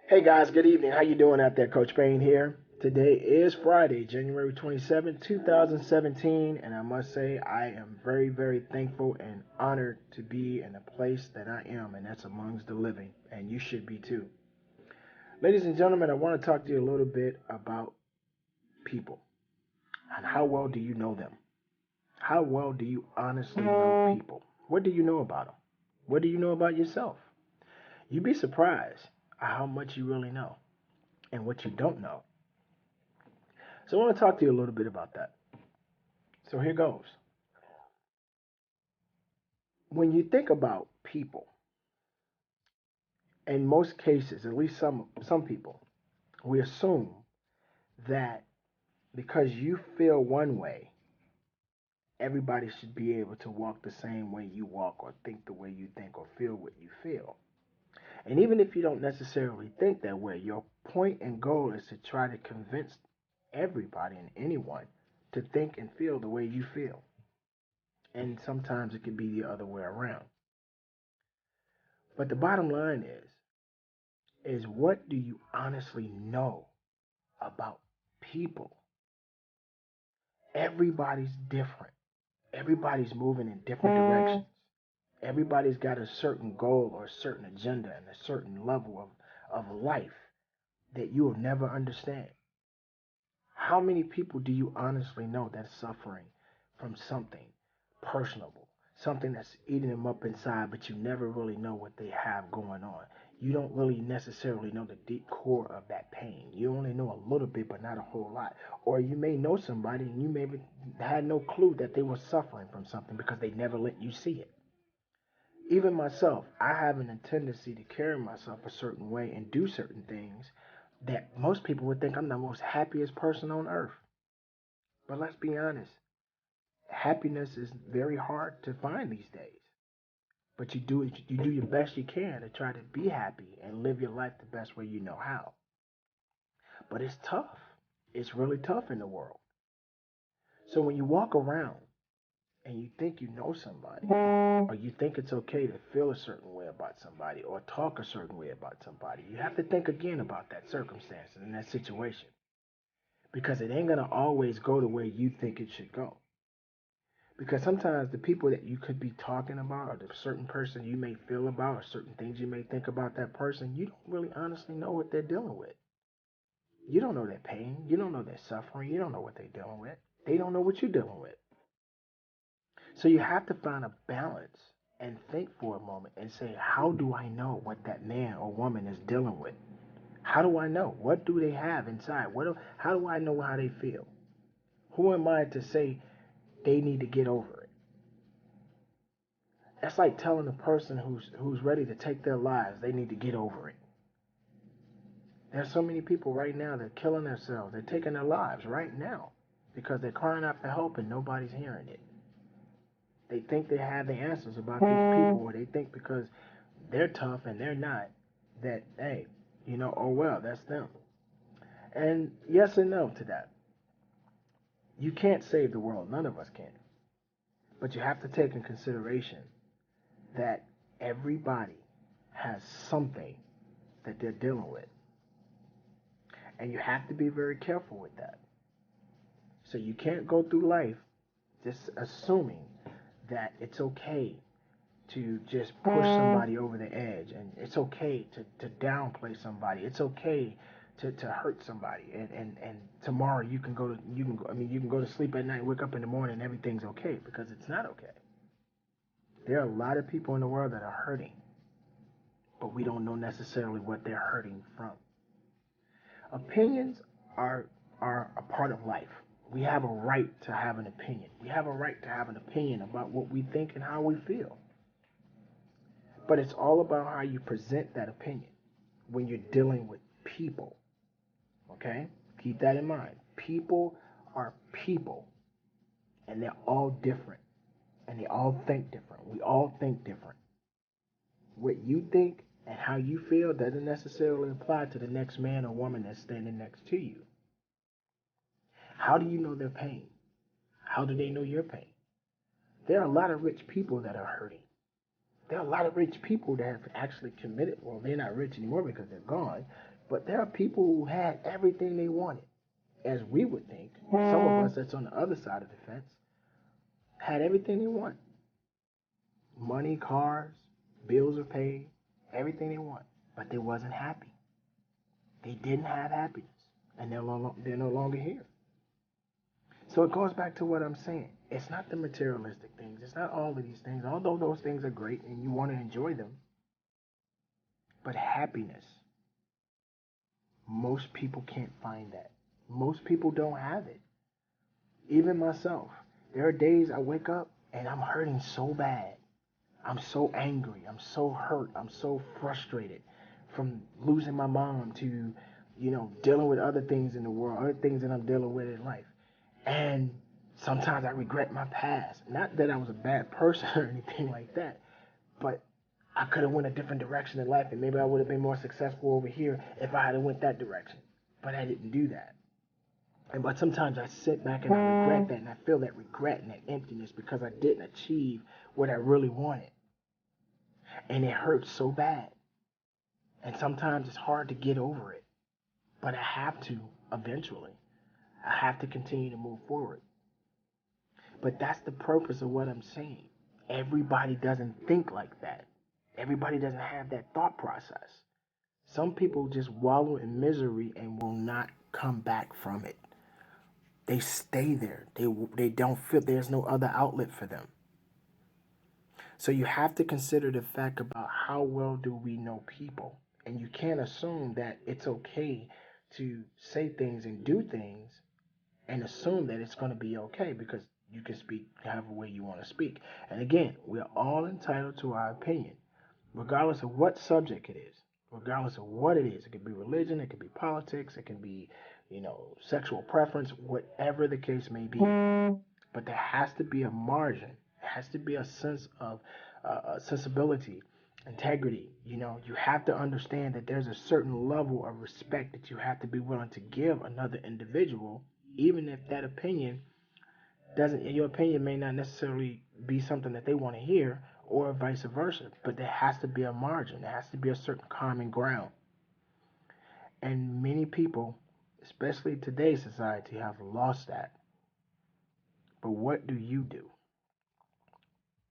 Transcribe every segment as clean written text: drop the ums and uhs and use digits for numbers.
Hey guys, good evening. How you doing out there? Coach Payne here. Today is Friday, January 27th, 2017, and I must say I am very, very thankful and honored to be in the place that I am, and that's amongst the living, and you should be too. Ladies and gentlemen, I want to talk to you a little bit about people and how well do you know them? How well do you honestly know people? What do you know about them? What do you know about yourself? You'd be surprised at how much you really know and what you don't know. So I want to talk to you a little bit about that. So here goes. When you think about people, in most cases, at least some people, we assume that because you feel one way, everybody should be able to walk the same way you walk or think the way you think or feel what you feel. And even if you don't necessarily think that way, your point and goal is to try to convince everybody and anyone to think and feel the way you feel. And sometimes it can be the other way around. But the bottom line is what do you honestly know about people? Everybody's different. Everybody's moving in different directions. Everybody's got a certain goal or a certain agenda and a certain level of life that you will never understand. How many people do you honestly know that's suffering from something personable, something that's eating them up inside, but you never really know what they have going on? You don't really necessarily know the deep core of that pain. You only know a little bit, but not a whole lot. Or you may know somebody and you maybe had no clue that they were suffering from something because they never let you see it. Even myself, I have a tendency to carry myself a certain way and do certain things that most people would think I'm the most happiest person on earth. But let's be honest, happiness is very hard to find these days. But you do your best you can to try to be happy and live your life the best way you know how. But it's tough. It's really tough in the world. So when you walk around and you think you know somebody, or you think it's okay to feel a certain way about somebody or talk a certain way about somebody, you have to think again about that circumstance and that situation because it ain't gonna always go the way you think it should go. Because sometimes the people that you could be talking about, or the certain person you may feel about, or certain things you may think about that person, you don't really honestly know what they're dealing with. You don't know their pain. You don't know their suffering. You don't know what they're dealing with. They don't know what you're dealing with. So you have to find a balance and think for a moment and say, how do I know what that man or woman is dealing with? How do I know? What do they have inside? How do I know how they feel? Who am I to say they need to get over it? That's like telling a person who's ready to take their lives they need to get over it. There's so many people right now that are killing themselves. They're taking their lives right now because they're crying out for help and nobody's hearing it. They think they have the answers about these people, or they think because they're tough and they're not, that hey, oh well, that's them. And yes and no to that. You can't save the world. None of us can. But you have to take in consideration that everybody has something that they're dealing with. And you have to be very careful with that. So you can't go through life just assuming that it's okay to just push somebody over the edge and it's okay to downplay somebody. It's okay to hurt somebody and tomorrow you can go to sleep at night, wake up in the morning and everything's okay because it's not okay. There are a lot of people in the world that are hurting, but we don't know necessarily what they're hurting from. Opinions are a part of life. We have a right to have an opinion. We have a right to have an opinion about what we think and how we feel. But it's all about how you present that opinion when you're dealing with people. Okay? Keep that in mind. People are people, and they're all different, and they all think different. We all think different. What you think and how you feel doesn't necessarily apply to the next man or woman that's standing next to you. How do you know their pain? How do they know your pain? There are a lot of rich people that are hurting. There are a lot of rich people that have actually committed, well, they're not rich anymore because they're gone, But there are people who had everything they wanted, as we would think. Some of us that's on the other side of the fence had everything they want. Money, cars, bills are paid, everything they want. But they wasn't happy. They didn't have happiness. And they're no longer here. So it goes back to what I'm saying. It's not the materialistic things. It's not all of these things. Although those things are great and you want to enjoy them. But happiness, most people can't find that. Most people don't have it. Even myself. There are days I wake up and I'm hurting so bad. I'm so angry. I'm so hurt. I'm so frustrated from losing my mom to, dealing with other things in the world, other things that I'm dealing with in life. And sometimes I regret my past. Not that I was a bad person or anything like that, but I could have went a different direction in life, and maybe I would have been more successful over here if I had went that direction. But I didn't do that. But sometimes I sit back and I regret that, and I feel that regret and that emptiness because I didn't achieve what I really wanted. And it hurts so bad. And sometimes it's hard to get over it. But I have to eventually. I have to continue to move forward. But that's the purpose of what I'm saying. Everybody doesn't think like that. Everybody doesn't have that thought process. Some people just wallow in misery and will not come back from it. They stay there. They don't feel there's no other outlet for them. So you have to consider the fact about how well do we know people. And you can't assume that it's okay to say things and do things and assume that it's going to be okay because you can speak however way you want to speak. And again, we're all entitled to our opinion, regardless of what subject it is, regardless of what it is. It could be religion, it could be politics, it can be, sexual preference, whatever the case may be. But there has to be a margin. There has to be a sense of sensibility, integrity. You have to understand that there's a certain level of respect that you have to be willing to give another individual, even if that opinion doesn't. Your opinion may not necessarily be something that they want to hear, or vice versa. But there has to be a margin. There has to be a certain common ground. And many people, especially today's society, have lost that. But what do you do?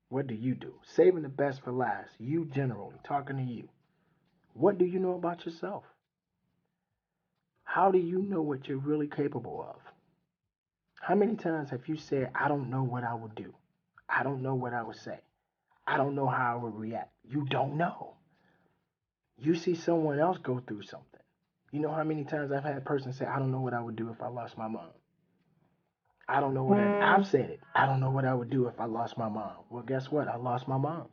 What do you do? Saving the best for last. You generally, talking to you. What do you know about yourself? How do you know what you're really capable of? How many times have you said, I don't know what I would do? I don't know what I would say. I don't know how I would react. You don't know. You see someone else go through something. You know how many times I've had a person say, I don't know what I would do if I lost my mom. I don't know what I've said it. I don't know what I would do if I lost my mom. Well, guess what? I lost my mom.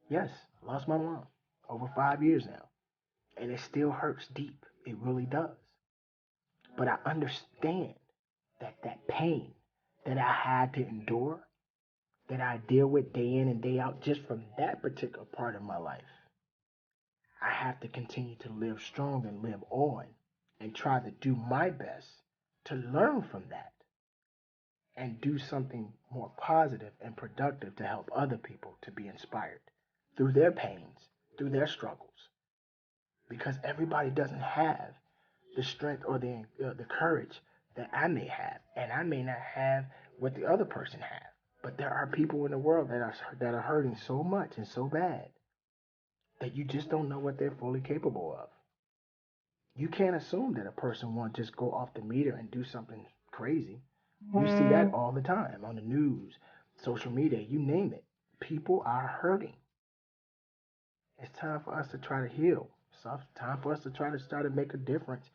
Yes, I lost my mom. Over 5 years now. And it still hurts deep. It really does. But I understand that pain that I had to endure, that I deal with day in and day out just from that particular part of my life, I have to continue to live strong and live on and try to do my best to learn from that and do something more positive and productive to help other people to be inspired through their pains, through their struggles. Because everybody doesn't have the strength or the courage that I may have, and I may not have what the other person has. But there are people in the world that are hurting so much and so bad that you just don't know what they're fully capable of. You can't assume that a person won't just go off the meter and do something crazy. You see that all the time on the news, social media, you name it. People are hurting. It's time for us to try to heal. It's time for us to try to start to make a difference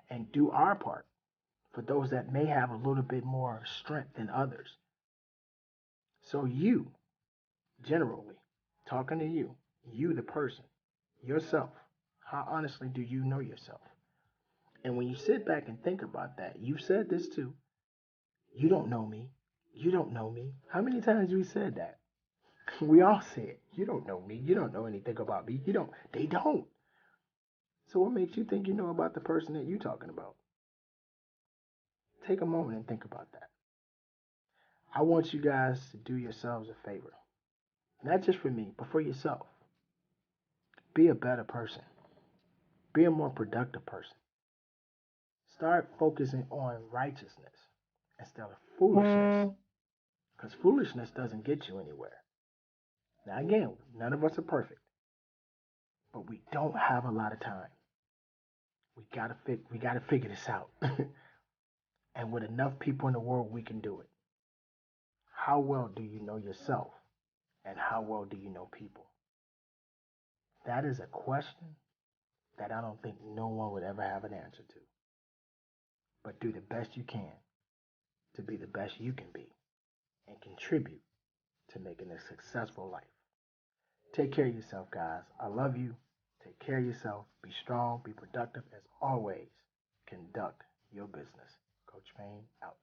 and do our part for those that may have a little bit more strength than others. So you, generally, talking to you the person, yourself, how honestly do you know yourself? And when you sit back and think about that, you've said this too. You don't know me. You don't know me. How many times have we said that? We all say it. You don't know me. You don't know anything about me. You don't. They don't. So what makes you think you know about the person that you're talking about? Take a moment and think about that. I want you guys to do yourselves a favor. Not just for me, but for yourself. Be a better person. Be a more productive person. Start focusing on righteousness instead of foolishness. Because foolishness doesn't get you anywhere. Now, again, none of us are perfect, but we don't have a lot of time. We gotta figure this out. And with enough people in the world, we can do it. How well do you know yourself? And how well do you know people? That is a question that I don't think no one would ever have an answer to. But do the best you can to be the best you can be and contribute to making a successful life. Take care of yourself, guys. I love you. Take care of yourself. Be strong. Be productive. As always, conduct your business. Coach Payne out.